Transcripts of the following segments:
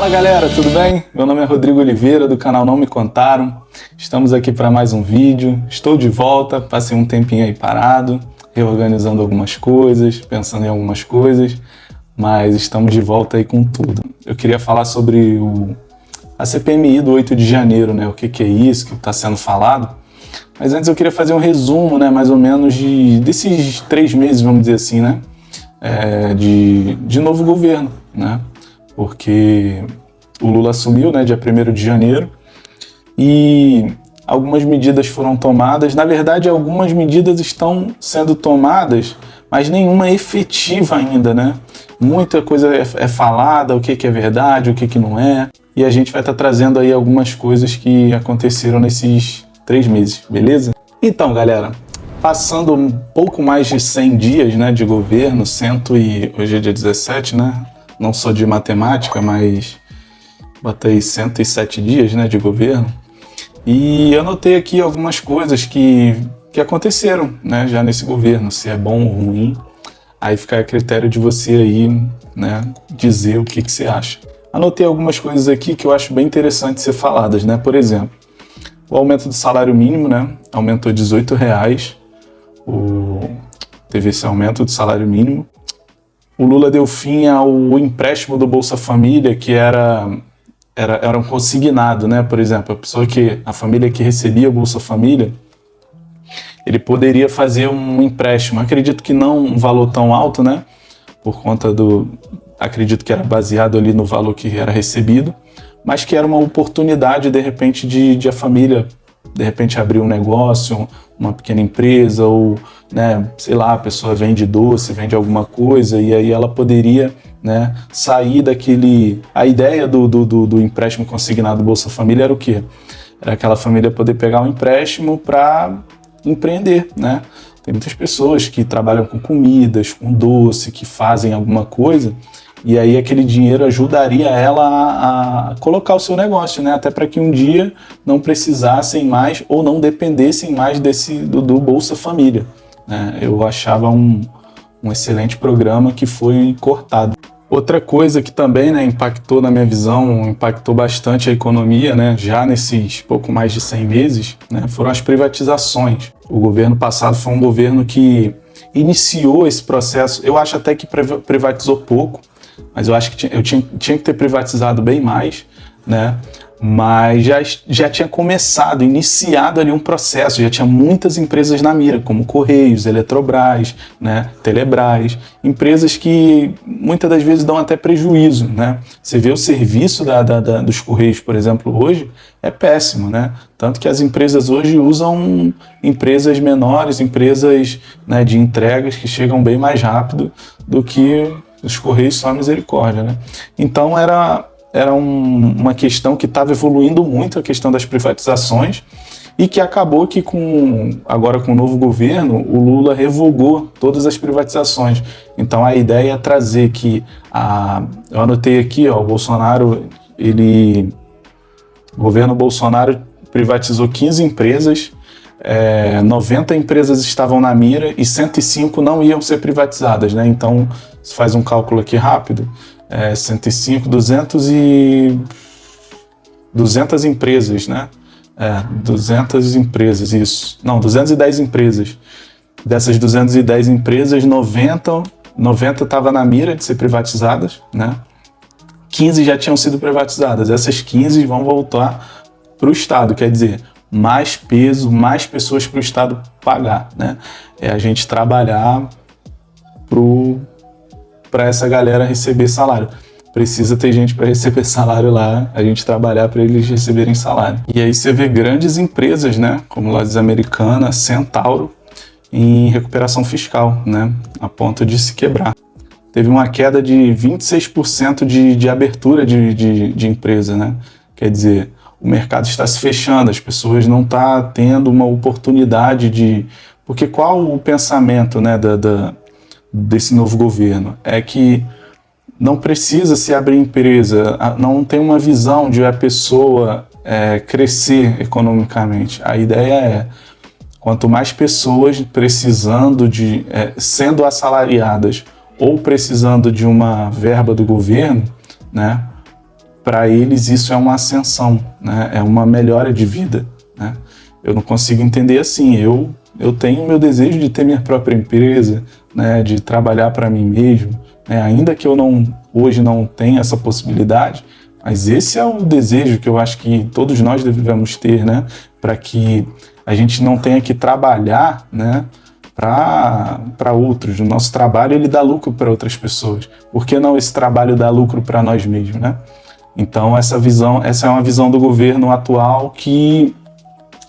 Fala galera, tudo bem? Meu nome é Rodrigo Oliveira, do canal Não Me Contaram. Estamos aqui para mais um vídeo. Estou de volta, passei um tempinho aí parado, reorganizando algumas coisas, pensando em algumas coisas, mas estamos de volta aí com tudo. Eu queria falar sobre a CPMI do 8 de janeiro, né? O que é isso que está sendo falado. Mas antes eu queria fazer um resumo, né? Mais ou menos desses 3 meses, vamos dizer assim, né? De novo governo, né? Porque o Lula assumiu, né, dia 1º de janeiro, e algumas medidas foram tomadas. Na verdade, algumas medidas estão sendo tomadas, mas nenhuma é efetiva ainda, né? Muita coisa é falada, o que é verdade, o que não é, e a gente vai estar trazendo aí algumas coisas que aconteceram nesses 3 meses, beleza? Então, galera, passando um pouco mais de 100 dias, né, de governo, hoje é dia 17, né? Não sou de matemática, mas botei 107 dias, né, de governo. E eu notei aqui algumas coisas que aconteceram, né, já nesse governo, se é bom ou ruim. Aí fica a critério de você aí, né, dizer o que você acha. Anotei algumas coisas aqui que eu acho bem interessante ser faladas, né? Por exemplo, o aumento do salário mínimo, né, aumentou R$18. Teve esse aumento do salário mínimo. O Lula deu fim ao empréstimo do Bolsa Família, que era um consignado, né? Por exemplo, a família que recebia o Bolsa Família, ele poderia fazer um empréstimo. Acredito que não um valor tão alto, né? Por conta acredito que era baseado ali no valor que era recebido, mas que era uma oportunidade, de repente, de a família, de repente, abrir um negócio, uma pequena empresa, ou, né, sei lá, a pessoa vende doce, vende alguma coisa, e aí ela poderia, né, sair daquele... A ideia do empréstimo consignado do Bolsa Família era o quê? Era aquela família poder pegar um empréstimo para empreender, né? Tem muitas pessoas que trabalham com comidas, com doce, que fazem alguma coisa, e aí aquele dinheiro ajudaria ela a colocar o seu negócio, né? Até para que um dia não precisassem mais ou não dependessem mais do Bolsa Família, né? Eu achava um excelente programa que foi cortado. Outra coisa que também, né, impactou na minha visão, impactou bastante a economia, né, já nesses pouco mais de 100 meses, né, foram as privatizações. O governo passado foi um governo que iniciou esse processo. Eu acho até que privatizou pouco, mas eu acho que eu tinha que ter privatizado bem mais, né? Mas já tinha iniciado ali um processo, já tinha muitas empresas na mira, como Correios, Eletrobras, né, Telebrás, empresas que muitas das vezes dão até prejuízo, né? Você vê o serviço dos Correios, por exemplo, hoje é péssimo, né? Tanto que as empresas hoje usam empresas menores, empresas, né, de entregas que chegam bem mais rápido do que os Correios, só misericórdia, né? Então era uma questão que estava evoluindo muito, a questão das privatizações, e que acabou que agora com o novo governo, o Lula revogou todas as privatizações. Então a ideia é trazer que, eu anotei aqui, ó, o governo Bolsonaro privatizou 15 empresas, 90 empresas estavam na mira e 105 não iam ser privatizadas, né? Então, se faz um cálculo aqui rápido, 105, 200 empresas, né? 200 empresas, isso. Não, 210 empresas. Dessas 210 empresas, 90 estavam na mira de ser privatizadas, né? 15 já tinham sido privatizadas. Essas 15 vão voltar para o Estado, quer dizer, mais peso, mais pessoas para o Estado pagar, né? É a gente trabalhar para essa galera receber salário. Precisa ter gente para receber salário lá, a gente trabalhar para eles receberem salário. E aí você vê grandes empresas, né, como Lojas Americanas, Centauro, em recuperação fiscal, né, a ponto de se quebrar. Teve uma queda de 26% de abertura de empresa, né? Quer dizer, o mercado está se fechando, as pessoas não estão tendo uma oportunidade Porque qual o pensamento, né, desse novo governo? É que não precisa se abrir empresa, não tem uma visão de a pessoa crescer economicamente. A ideia é, quanto mais pessoas precisando sendo assalariadas ou precisando de uma verba do governo, né, para eles isso é uma ascensão, né? É uma melhora de vida, né? Eu não consigo entender assim. Eu tenho o meu desejo de ter minha própria empresa, né? De trabalhar para mim mesmo, né? Ainda que eu hoje não tenha essa possibilidade, mas esse é o desejo que eu acho que todos nós devemos ter, né? Para que a gente não tenha que trabalhar, né? Para outros. O nosso trabalho ele dá lucro para outras pessoas. Por que não esse trabalho dá lucro para nós mesmos, né? Então essa é uma visão do governo atual que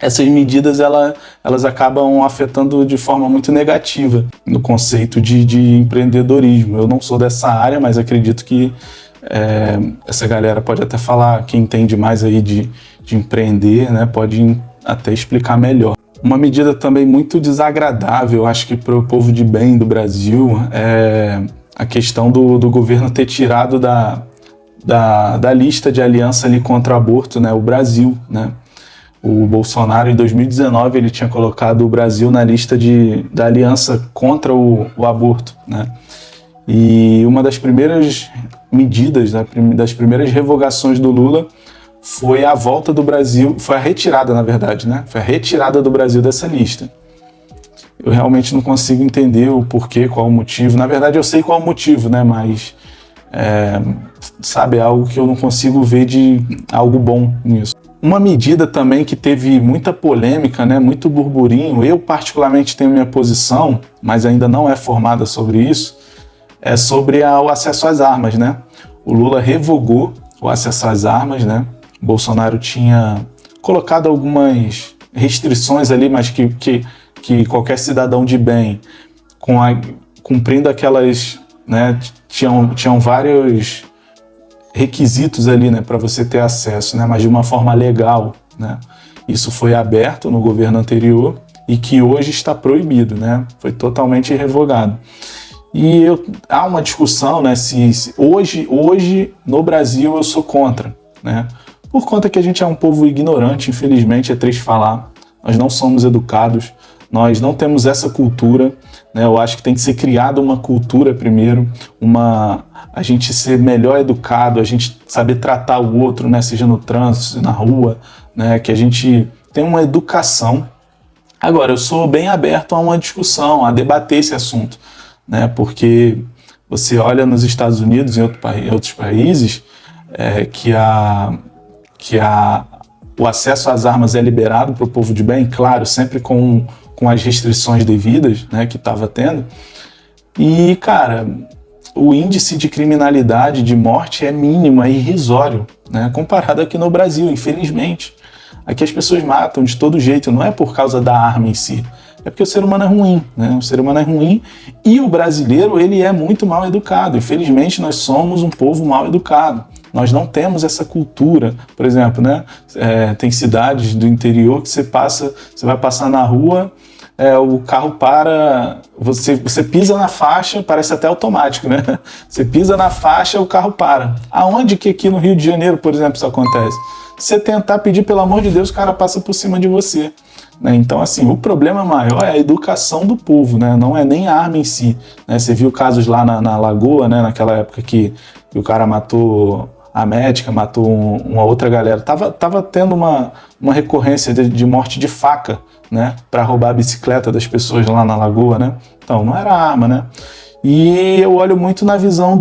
essas medidas elas acabam afetando de forma muito negativa no conceito de empreendedorismo. Eu não sou dessa área, mas acredito que essa galera pode até falar, quem entende mais aí de empreender, né, pode até explicar melhor. Uma medida também muito desagradável, acho que para o povo de bem do Brasil, é a questão do governo ter tirado da lista de aliança ali contra o aborto, né, o Brasil, né? O Bolsonaro, em 2019, ele tinha colocado o Brasil na lista da aliança contra o aborto, né? E uma das primeiras medidas, das primeiras revogações do Lula foi a volta do Brasil, foi a retirada, na verdade, né? Foi a retirada do Brasil dessa lista. Eu realmente não consigo entender o porquê, qual o motivo. Na verdade, eu sei qual o motivo, né? Mas, sabe, é algo que eu não consigo ver de algo bom nisso. Uma medida também que teve muita polêmica, né? Muito burburinho. Eu, particularmente, tenho minha posição, mas ainda não é formada sobre isso, é sobre o acesso às armas, né? O Lula revogou o acesso às armas, né? O Bolsonaro tinha colocado algumas restrições ali, mas que qualquer cidadão de bem, cumprindo aquelas, né, tinham vários requisitos ali, né, para você ter acesso, né, mas de uma forma legal, né? Isso foi aberto no governo anterior e que hoje está proibido, né? Foi totalmente revogado. E há uma discussão, né, se hoje no Brasil eu sou contra, né? Por conta que a gente é um povo ignorante, infelizmente, é triste falar. Nós não somos educados, nós não temos essa cultura, né? Eu acho que tem que ser criada uma cultura primeiro, a gente ser melhor educado, a gente saber tratar o outro, né? Seja no trânsito, na rua, né? Que a gente tem uma educação. Agora, eu sou bem aberto a uma discussão, a debater esse assunto, né? Porque você olha nos Estados Unidos e em outros países o acesso às armas é liberado para o povo de bem, claro, sempre com as restrições devidas, né, que estava tendo. E, cara, o índice de criminalidade, de morte é mínimo, é irrisório, né, comparado aqui no Brasil, infelizmente. Aqui as pessoas matam de todo jeito, não é por causa da arma em si, é porque o ser humano é ruim, né? O ser humano é ruim e o brasileiro, ele é muito mal educado. Infelizmente, nós somos um povo mal educado. Nós não temos essa cultura. Por exemplo, né? Tem cidades do interior que você vai passar na rua, o carro para, você pisa na faixa, parece até automático, né? Você pisa na faixa, o carro para. Aonde que aqui no Rio de Janeiro, por exemplo, isso acontece? Você tentar pedir, pelo amor de Deus, o cara passa por cima de você. Né? Então, assim, o problema maior é a educação do povo, né? Não é nem a arma em si. Né? Você viu casos lá na Lagoa, né? Naquela época que o cara matou a médica, matou uma outra galera. Tava tendo uma recorrência de morte de faca, né? Para roubar a bicicleta das pessoas lá na Lagoa, né? Então, não era arma, né? E eu olho muito na visão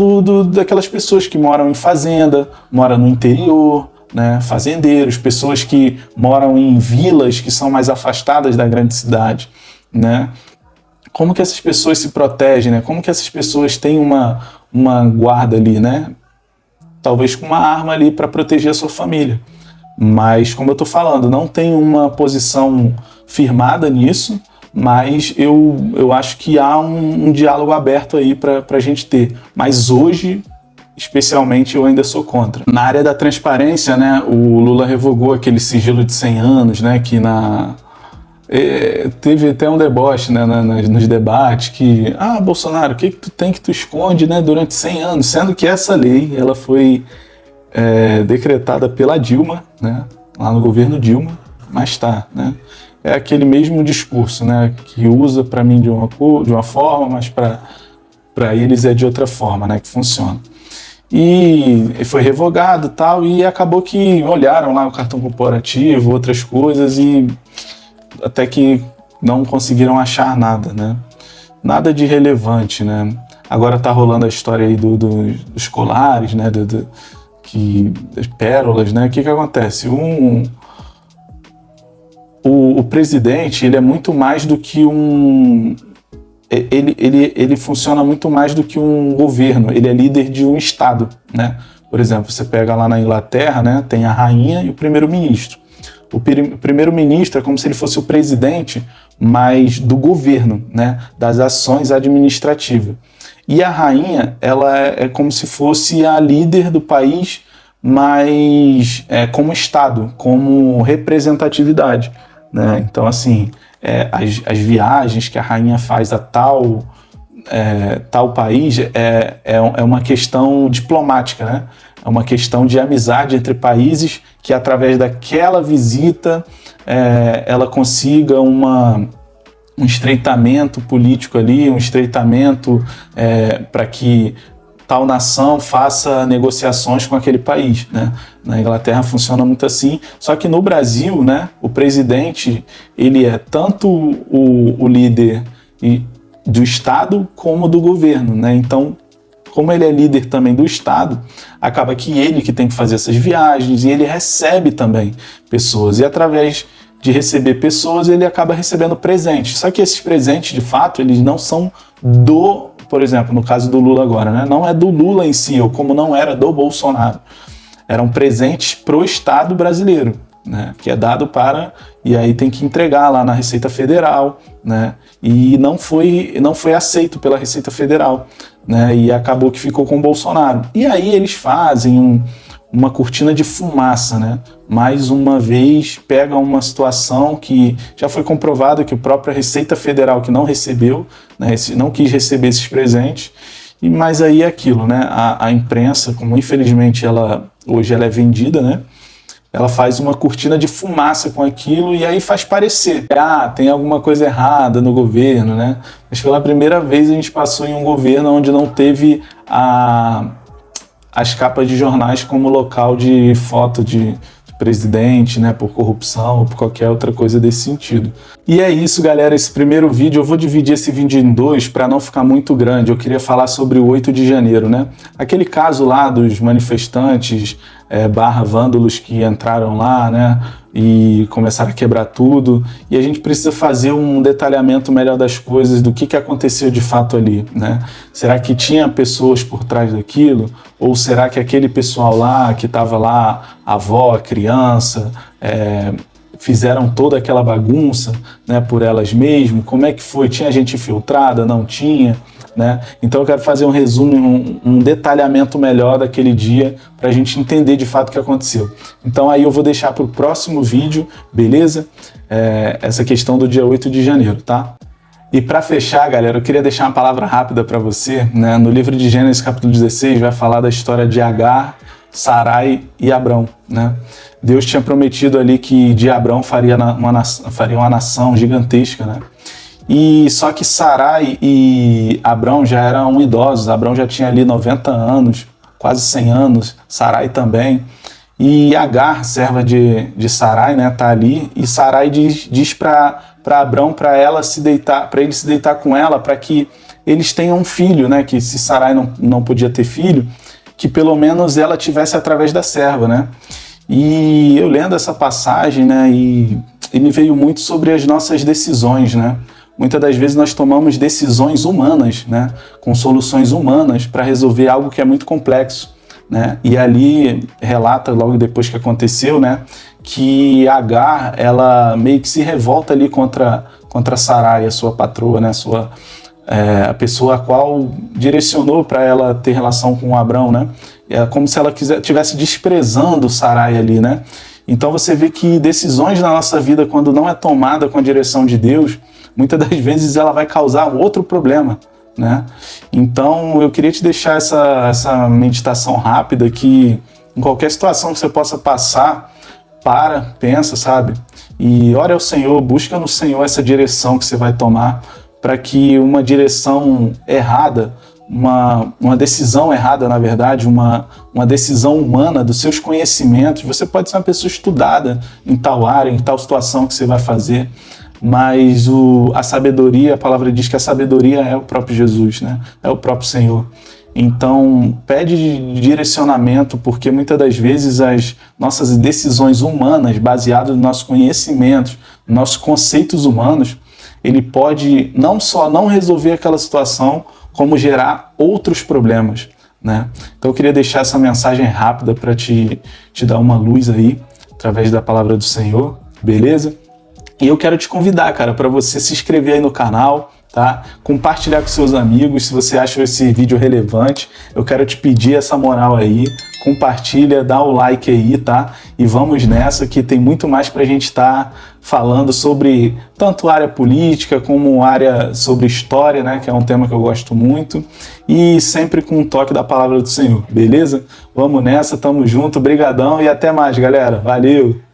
daquelas pessoas que moram em fazenda, moram no interior, né, fazendeiros, pessoas que moram em vilas que são mais afastadas da grande cidade, né? Como que essas pessoas se protegem, né? Como que essas pessoas têm uma guarda ali, né? Talvez com uma arma ali para proteger a sua família. Mas, como eu estou falando, não tem uma posição firmada nisso, mas eu acho que há um diálogo aberto aí para a gente ter. Mas hoje, especialmente, eu ainda sou contra. Na área da transparência, né, o Lula revogou aquele sigilo de 100 anos, né, que teve até um deboche, né, nos debates que, Bolsonaro, o que tu tem que tu esconde, né, durante 100 anos? Sendo que essa lei, ela foi decretada pela Dilma, né, lá no governo Dilma, mas né, é aquele mesmo discurso, né, que usa para mim de uma forma, mas para eles é de outra forma, né, que funciona. e foi revogado e tal, e acabou que olharam lá o cartão corporativo, outras coisas, e até que não conseguiram achar nada, né? Nada de relevante, né? Agora tá rolando a história aí dos colares, né? Das pérolas, né? O que acontece? O presidente, ele é muito mais do que ele funciona muito mais do que um governo, ele é líder de um estado, né? Por exemplo, você pega lá na Inglaterra, né? Tem a rainha e o primeiro-ministro. O primeiro-ministro é como se ele fosse o presidente, mas do governo, né? Das ações administrativas. E a rainha, ela é como se fosse a líder do país, mas como estado, como representatividade, né? Então, assim, as viagens que a rainha faz a tal país é uma questão diplomática, né? É uma questão de amizade entre países que, através daquela visita, ela consiga um estreitamento político ali, um estreitamento para que tal nação faça negociações com aquele país, né? Na Inglaterra funciona muito assim, só que no Brasil, né, o presidente, ele é tanto o líder do Estado como do governo, né? Então, como ele é líder também do Estado, acaba que ele que tem que fazer essas viagens e ele recebe também pessoas, e através de receber pessoas, ele acaba recebendo presentes. Só que esses presentes, de fato, eles não são por exemplo, no caso do Lula agora, né? Não é do Lula em si, ou como não era do Bolsonaro. Eram presentes pro Estado brasileiro, né? Que é dado e aí tem que entregar lá na Receita Federal, né? E não foi aceito pela Receita Federal, né? E acabou que ficou com o Bolsonaro. E aí eles fazem uma cortina de fumaça, né? Mais uma vez pega uma situação que já foi comprovado que a própria Receita Federal que não recebeu, né? Não quis receber esses presentes, mas aí é aquilo, né? A imprensa, como infelizmente hoje ela é vendida, né? Ela faz uma cortina de fumaça com aquilo e aí faz parecer, tem alguma coisa errada no governo, né? Mas pela primeira vez a gente passou em um governo onde não teve as capas de jornais como local de foto de presidente, né, por corrupção ou por qualquer outra coisa desse sentido. E é isso, galera, esse primeiro vídeo, eu vou dividir esse vídeo em dois para não ficar muito grande. Eu queria falar sobre o 8 de janeiro, né? Aquele caso lá dos manifestantes /vândalos que entraram lá, né, e começaram a quebrar tudo, e a gente precisa fazer um detalhamento melhor das coisas, do que aconteceu de fato ali, né? Será que tinha pessoas por trás daquilo? Ou será que aquele pessoal lá, que estava lá, a avó, a criança, fizeram toda aquela bagunça, né, por elas mesmas? Como é que foi? Tinha gente infiltrada? Não tinha? Né? Então eu quero fazer um resumo, um detalhamento melhor daquele dia para a gente entender de fato o que aconteceu. Então aí eu vou deixar para o próximo vídeo, beleza? Essa questão do dia 8 de janeiro, tá? E para fechar, galera, eu queria deixar uma palavra rápida para você, né? No livro de Gênesis, capítulo 16, vai falar da história de Agar, Sarai e Abrão, né? Deus tinha prometido ali que de Abrão faria uma nação gigantesca, né? E só que Sarai e Abrão já eram idosos. Abrão já tinha ali 90 anos, quase 100 anos, Sarai também. E Agar, serva de Sarai, né, tá ali, e Sarai diz para Abrão para ele se deitar com ela, para que eles tenham um filho, né, que se Sarai não podia ter filho, que pelo menos ela tivesse através da serva, né? E eu lendo essa passagem, né, e me veio muito sobre as nossas decisões, né? Muitas das vezes nós tomamos decisões humanas, né, com soluções humanas para resolver algo que é muito complexo, né? E ali relata logo depois que aconteceu, né, que Agar, ela meio que se revolta ali contra Sarai, a sua patroa, né, a pessoa a qual direcionou para ela ter relação com Abrão, né? É como se ela estivesse desprezando Sarai ali, né? Então você vê que decisões na nossa vida, quando não é tomada com a direção de Deus, muitas das vezes ela vai causar outro problema, né? Então eu queria te deixar essa meditação rápida, que em qualquer situação que você possa passar, pensa, sabe? E ore ao Senhor, busca no Senhor essa direção que você vai tomar, para que uma direção errada uma decisão errada, na verdade, uma decisão humana dos seus conhecimentos. Você pode ser uma pessoa estudada em tal área, em tal situação que você vai fazer, mas a sabedoria, a palavra diz que a sabedoria é o próprio Jesus, né? É o próprio Senhor. Então, pede direcionamento, porque muitas das vezes as nossas decisões humanas, baseadas nos nossos conhecimentos, nossos conceitos humanos, ele pode não só não resolver aquela situação, como gerar outros problemas, né? Então eu queria deixar essa mensagem rápida para te dar uma luz aí, através da palavra do Senhor, beleza? E eu quero te convidar, cara, para você se inscrever aí no canal, tá? Compartilhar com seus amigos, se você acha esse vídeo relevante. Eu quero te pedir essa moral aí, compartilha, dá o like aí, tá? E vamos nessa, que tem muito mais pra gente estar falando sobre tanto área política como área sobre história, né? Que é um tema que eu gosto muito. E sempre com um toque da palavra do Senhor, beleza? Vamos nessa, tamo junto, brigadão e até mais, galera. Valeu!